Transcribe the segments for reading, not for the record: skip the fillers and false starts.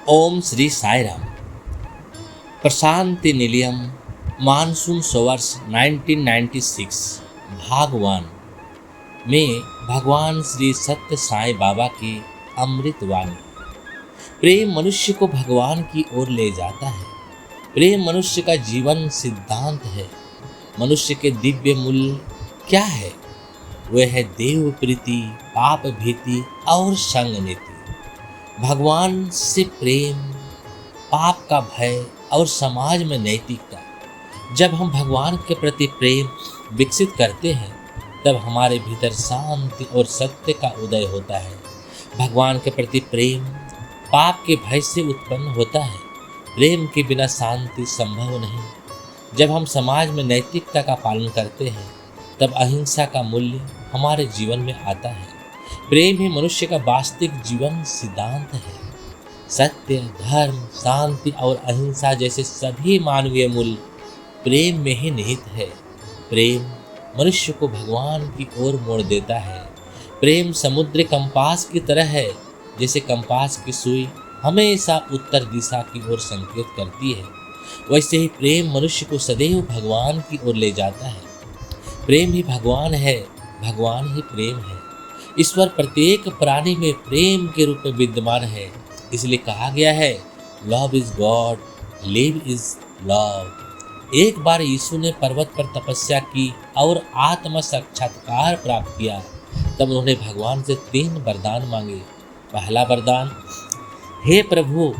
ओम Shri Sai Ram. Prashanti Nilayam monsoon सोवर्स 1996 भाग 1 में भगवान श्री सत्य साई बाबा की अमृत वाणी। प्रेम मनुष्य को भगवान की ओर ले जाता है। प्रेम मनुष्य का जीवन सिद्धांत है। मनुष्य के दिव्य मूल्य क्या है? वह है देव प्रीति, पाप भीति और संग नीति। भगवान से प्रेम, पाप का भय और समाज में नैतिकता। जब हम भगवान के प्रति प्रेम विकसित करते हैं तब हमारे भीतर शांति और सत्य का उदय होता है। भगवान के प्रति प्रेम पाप के भय से उत्पन्न होता है। प्रेम के बिना शांति संभव नहीं। जब हम समाज में नैतिकता का पालन करते हैं तब अहिंसा का मूल्य हमारे जीवन में आता है। प्रेम ही मनुष्य का वास्तविक जीवन सिद्धांत है। सत्य, धर्म, शांति और अहिंसा जैसे सभी मानवीय मूल्य प्रेम में ही निहित है। प्रेम मनुष्य को भगवान की ओर मोड़ देता है। प्रेम समुद्र कंपास की तरह है। जैसे कंपास की सुई हमेशा उत्तर दिशा की ओर संकेत करती है, वैसे ही प्रेम मनुष्य को सदैव भगवान की ओर ले जाता है। प्रेम ही भगवान है, भगवान ही प्रेम है। ईश्वर प्रत्येक प्राणी में प्रेम के रूप में विद्यमान है। इसलिए कहा गया है, love is God, live is love. एक बार यीशु ने पर्वत पर तपस्या की और आत्म साक्षात्कार प्राप्त किया। तब उन्होंने भगवान से 3 वरदान मांगे। पहला वरदान, हे प्रभु,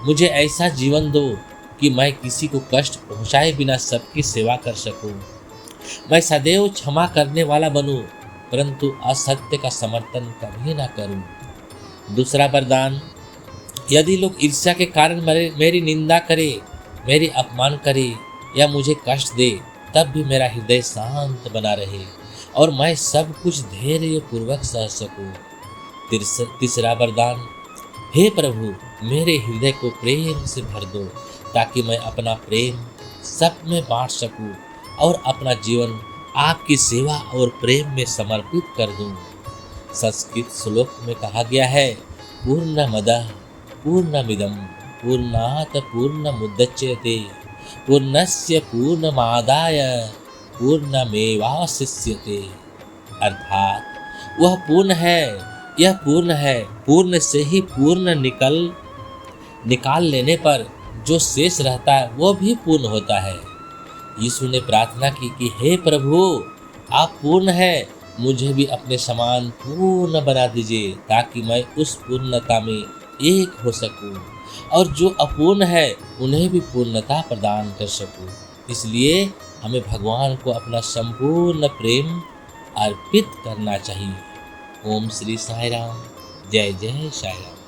मुझे ऐसा जीवन दो कि मैं किसी को कष्ट पहुंचाए बिना सबकी सेवा कर सकूं। मैं सदैव क्षमा करने वाला बनूं, परंतु असत्य का समर्थन कभी ना करूं। दूसरा वरदान, यदि लोग ईर्ष्या के कारण मेरी निंदा करें, मेरी अपमान करें या मुझे कष्ट दे, तब भी मेरा हृदय शांत बना रहे और मैं सब कुछ धैर्य पूर्वक सह सकूं। तीसरा वरदान, हे प्रभु, मेरे हृदय को प्रेम से भर दो ताकि मैं अपना प्रेम सब में बांट सकूं और अपना जीवन आपकी सेवा और प्रेम में समर्पित कर दूं। संस्कृत श्लोक में कहा गया है, पूर्णमदः पूर्णमिदं पूर्णात् पूर्णमुदच्यते पूर्णस्य पूर्णमादाय पूर्णमेवावशिष्यते। अर्थात वह पूर्ण है, यह पूर्ण है। पूर्ण से ही पूर्ण निकाल लेने पर जो शेष रहता है वो भी पूर्ण होता है। यीशु ने प्रार्थना की कि हे प्रभु, आप पूर्ण हैं, मुझे भी अपने समान पूर्ण बना दीजिए ताकि मैं उस पूर्णता में एक हो सकूं और जो अपूर्ण है उन्हें भी पूर्णता प्रदान कर सकूं। इसलिए हमें भगवान को अपना संपूर्ण प्रेम अर्पित करना चाहिए। ओम श्री साई राम। जय जय साई राम।